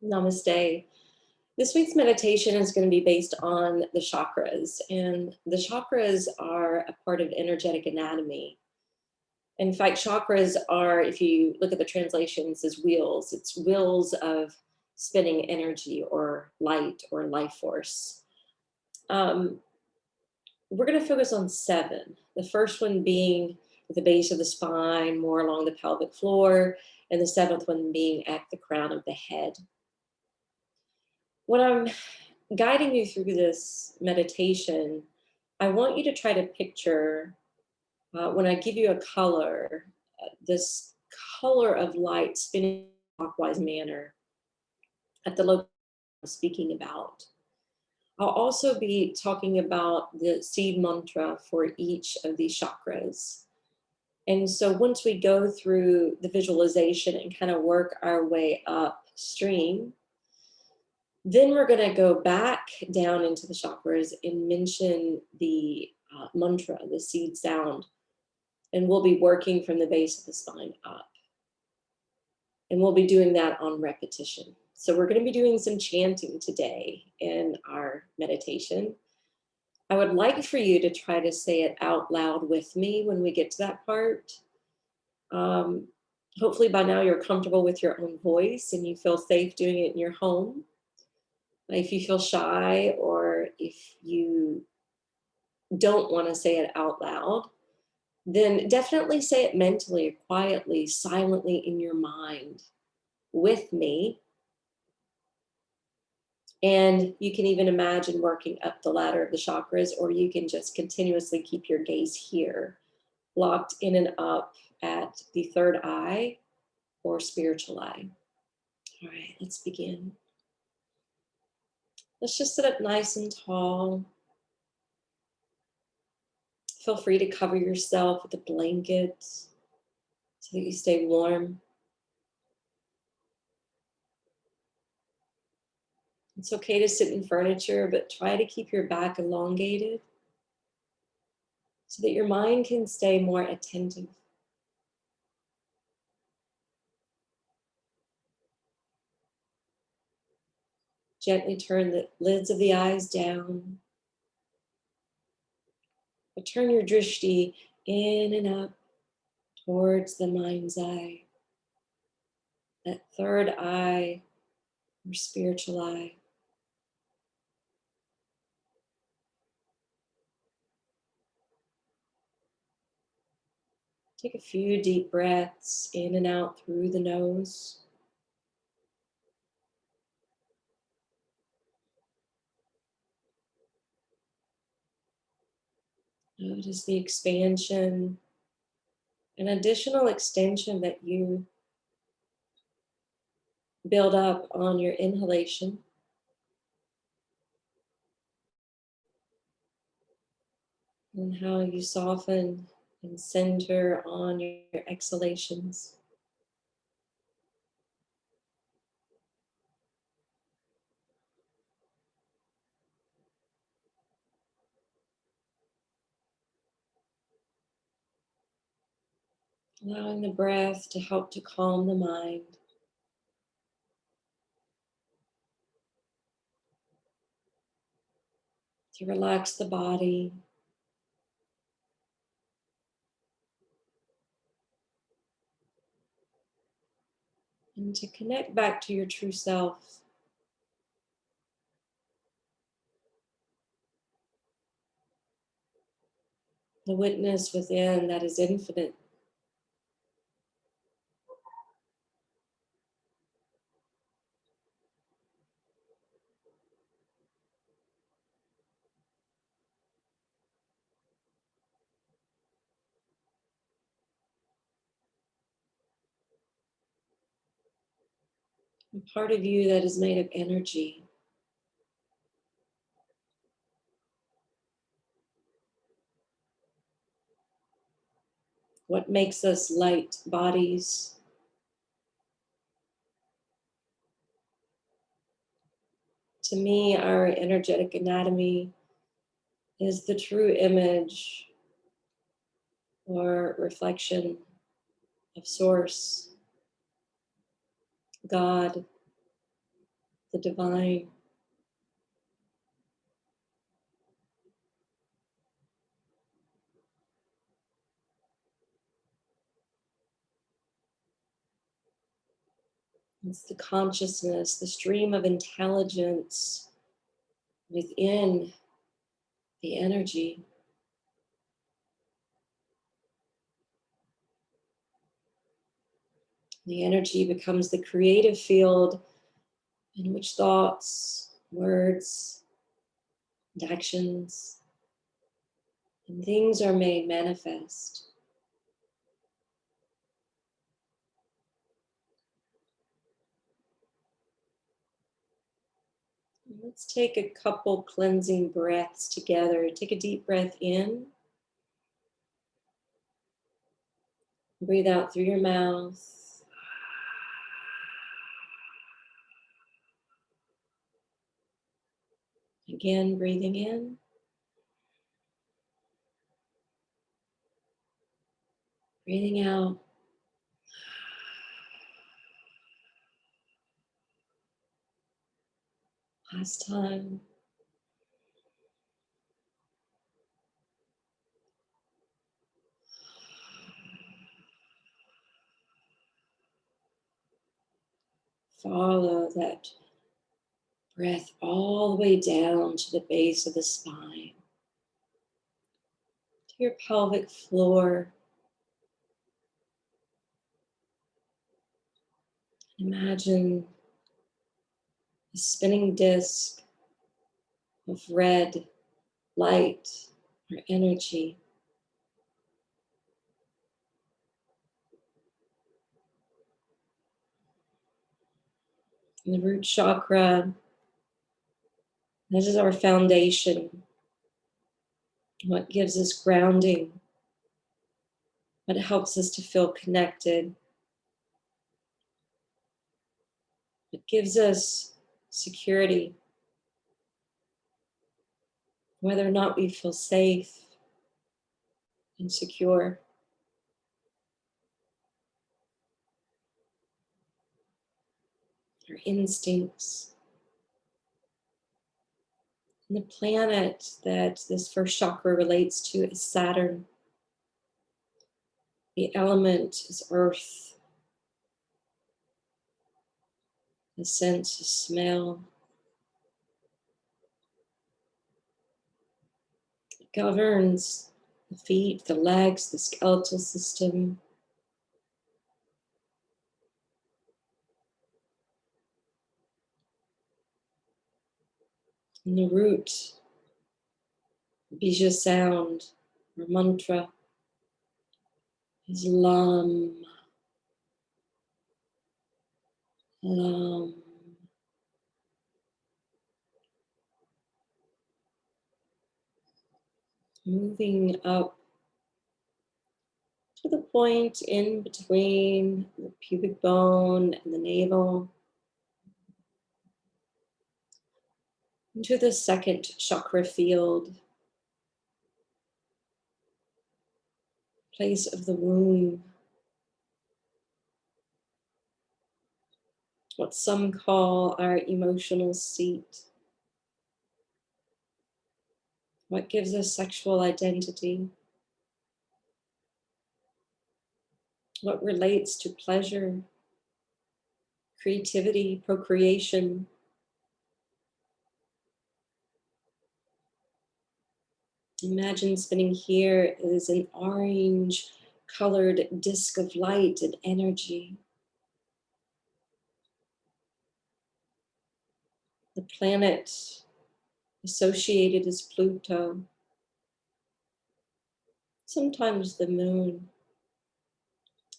Namaste. This week's meditation is going to be based on the chakras, and the chakras are a part of energetic anatomy. In fact, chakras are, if you look at the translations, as wheels. It's wheels of spinning energy or light or life force. Um, we're going to focus on seven. The first one being at the base of the spine, more along the pelvic floor, and the seventh one being at the crown of the head. When I'm guiding you through this meditation, I want you to try to picture when I give you a color, this color of light spinning in a clockwise manner at the location I'm speaking about. I'll also be talking about the seed mantra for each of these chakras. And so once we go through the visualization and kind of work our way upstream, then we're going to go back down into the chakras and mention the mantra, the seed sound, and we'll be working from the base of the spine up. And we'll be doing that on repetition. So we're going to be doing some chanting today in our meditation. I would like for you to try to say it out loud with me when we get to that part. Hopefully by now you're comfortable with your own voice and you feel safe doing it in your home. If you feel shy or if you don't want to say it out loud, then definitely say it mentally, quietly, silently in your mind with me. And you can even imagine working up the ladder of the chakras, or you can just continuously keep your gaze here, locked in and up at the third eye or spiritual eye. All right, let's begin. Let's just sit up nice and tall. Feel free to cover yourself with a blanket so that you stay warm. It's okay to sit in furniture, but try to keep your back elongated so that your mind can stay more attentive. Gently turn the lids of the eyes down. But turn your drishti in and up towards the mind's eye, that third eye or spiritual eye. Take a few deep breaths in and out through the nose. Notice the expansion, an additional extension that you build up on your inhalation. And how you soften and center on your exhalations. Allowing the breath to help to calm the mind. To relax the body. And to connect back to your true self. The witness within that is infinite. A part of you that is made of energy. What makes us light bodies? To me, our energetic anatomy is the true image or reflection of Source, God, the divine. It's the consciousness, the stream of intelligence within the energy. The energy becomes the creative field in which thoughts, words, and actions and things are made manifest. Let's take a couple cleansing breaths together. Take a deep breath in. Breathe out through your mouth. Again, breathing in. Breathing out. Last time. Follow that breath all the way down to the base of the spine, to your pelvic floor. Imagine a spinning disc of red light or energy. And the root chakra, this is our foundation, what gives us grounding, what helps us to feel connected. It gives us security, whether or not we feel safe and secure. Our instincts. And the planet that this first chakra relates to is Saturn. The element is earth. The sense is smell. It governs the feet, the legs, the skeletal system. And the root, bija sound, or mantra, is Lam. Lam. Moving up to the point in between the pubic bone and the navel, into the second chakra field, place of the womb, what some call our emotional seat, what gives us sexual identity, what relates to pleasure, creativity, procreation. Imagine spinning here is an orange colored disc of light and energy. The planet associated is Pluto, sometimes the moon,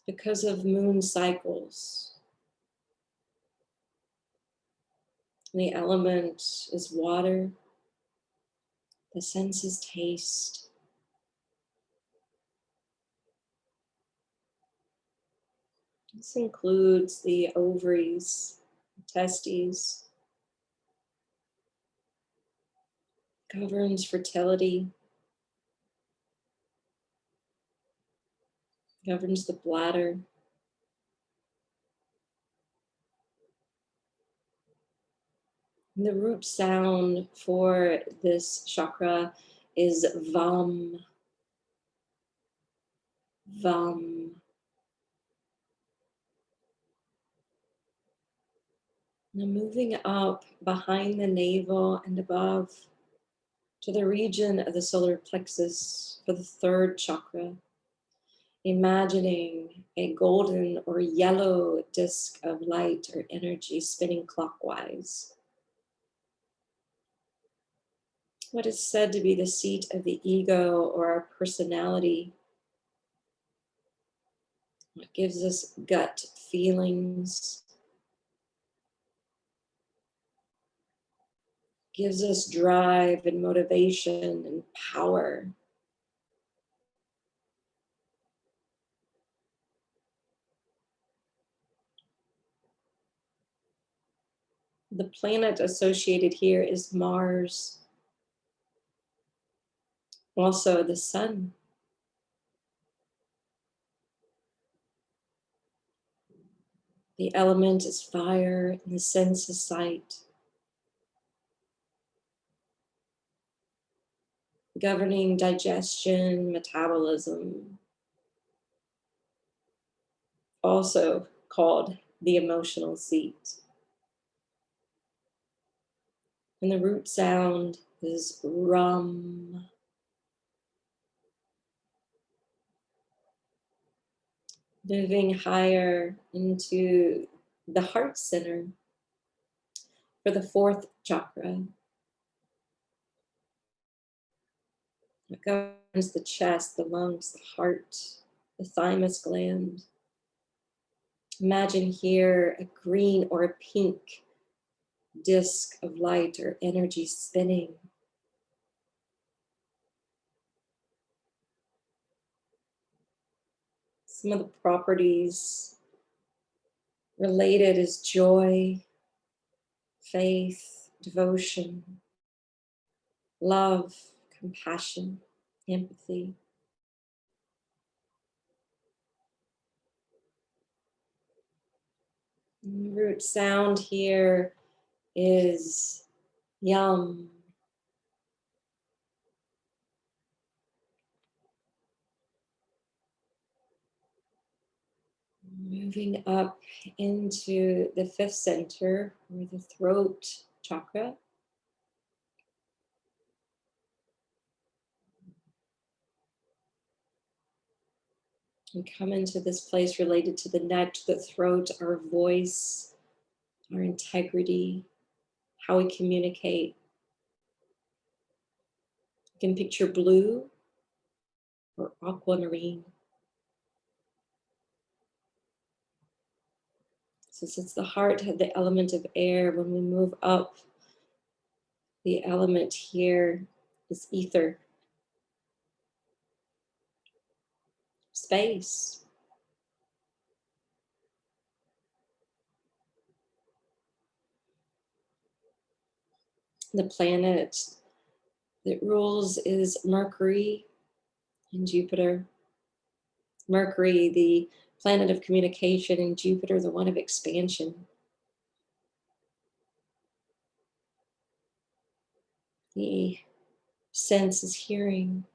because of moon cycles. The element is water, the sense is taste. This includes the ovaries, testes, governs fertility, governs the bladder. And the root sound for this chakra is vam, vam. Now moving up behind the navel and above to the region of the solar plexus for the third chakra, imagining a golden or yellow disc of light or energy spinning clockwise. What is said to be the seat of the ego or our personality, what gives us gut feelings, gives us drive and motivation and power. The planet associated here is Mars, also the sun. The element is fire and the sense is sight, governing digestion, metabolism, also called the emotional seat. And the root sound is rum. Moving higher into the heart center for the fourth chakra. It governs the chest, the lungs, the heart, the thymus gland. Imagine here a green or a pink disc of light or energy spinning. Some of the properties related is joy, faith, devotion, love, compassion, empathy. And the root sound here is yum. Moving up into the fifth center, or the throat chakra. And come into this place related to the neck, the throat, our voice, our integrity, how we communicate. You can picture blue or aquamarine. So since the heart had the element of air, when we move up, the element here is ether, space. The planet that rules is Mercury and Jupiter. Mercury, the planet of communication, and Jupiter, the one of expansion. The sense is hearing.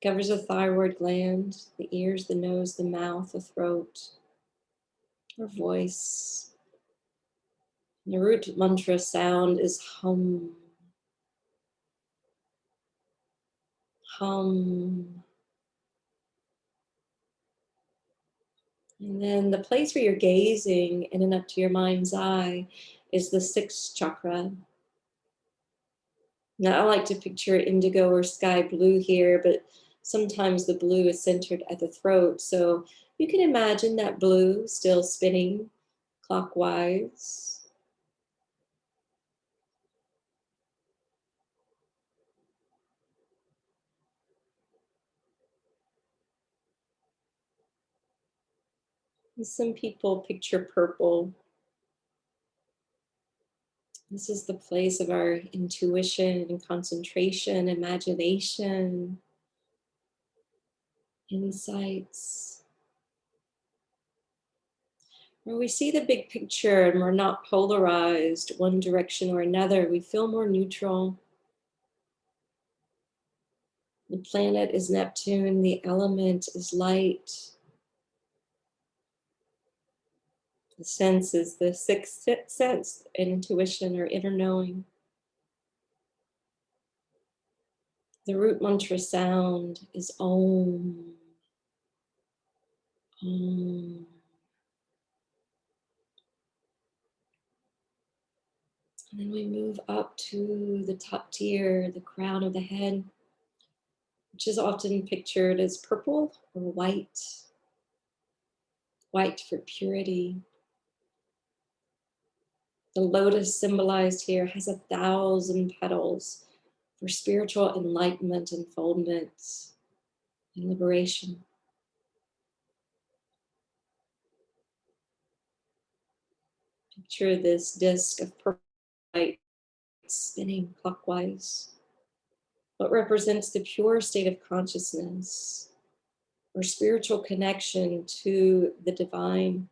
Covers the thyroid gland, the ears, the nose, the mouth, the throat, our voice. The root mantra sound is hum. Hum. And then the place where you're gazing in and up to your mind's eye is the sixth chakra. Now I like to picture indigo or sky blue here, but sometimes the blue is centered at the throat. So you can imagine that blue still spinning clockwise. And some people picture purple. This is the place of our intuition and concentration, imagination, insights. When we see the big picture and we're not polarized one direction or another, we feel more neutral. The planet is Neptune, the element is light. The sense is the sixth sense, intuition or inner knowing. The root mantra sound is Om. Om. And then we move up to the top tier, the crown of the head, which is often pictured as purple or white, white for purity. The lotus symbolized here has 1,000 petals for spiritual enlightenment, unfoldment, and liberation. Picture this disc of purple light spinning clockwise. What represents the pure state of consciousness or spiritual connection to the divine,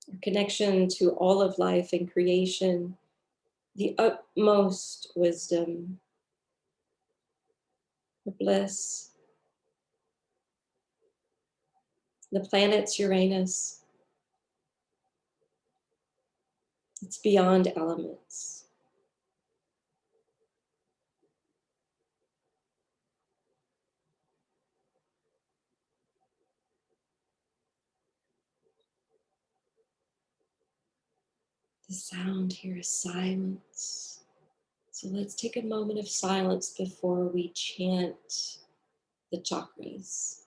or connection to all of life and creation, the utmost wisdom, the bliss. The planet's Uranus. It's beyond elements. The sound here is silence. So let's take a moment of silence before we chant the chakras.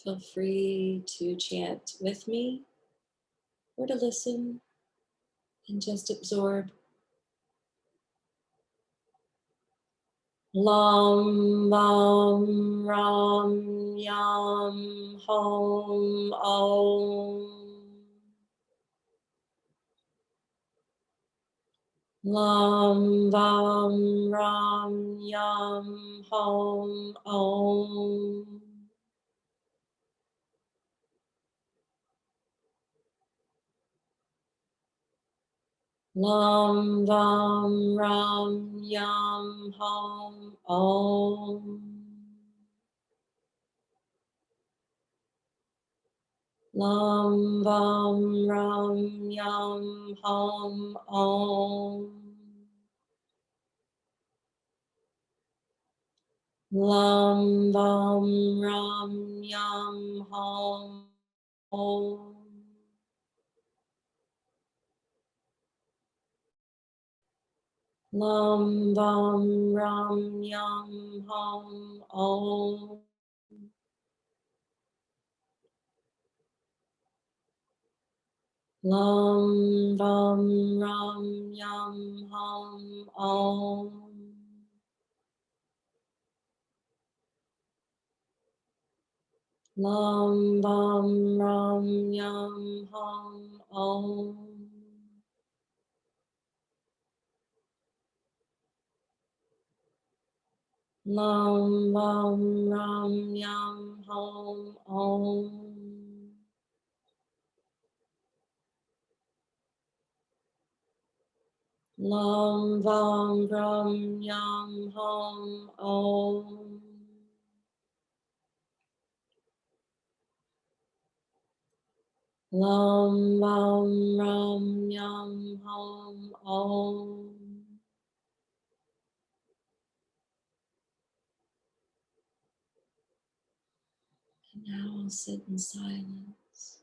Feel free to chant with me or to listen and just absorb. Lam Vam Ram Yam Hom Om. Lam Vam Ram Yam Hom Om. Lam Vam Ram Yam Hom Om. Lam Vam Ram Yam Hom Om. Lam Vam Ram Yam Hom Om. Lam Vam Ram Yam Hom Om. Lam Vam Ram Yam Hom Om. Lam Vam Ram Yam Hom Om. Lam Vam Ram Yam Hom Om. Lam Vam Ram Yam Hom Om. Lam Vam Ram Yam Hom Om. And now I'll sit in silence.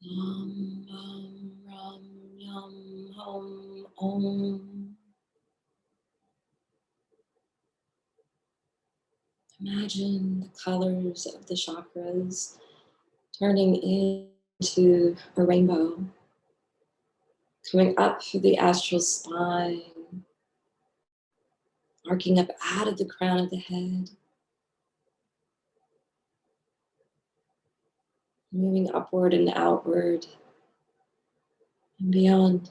Ram, yam, hum, om. Imagine the colors of the chakras turning into a rainbow, coming up through the astral spine, arcing up out of the crown of the head, moving upward and outward and beyond.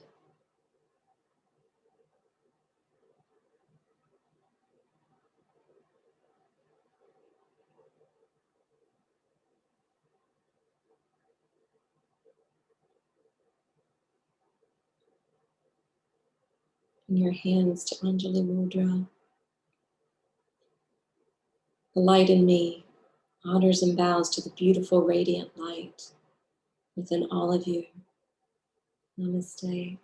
In your hands to Anjali Mudra. The light in me honors and bows to the beautiful radiant light within all of you. Namaste.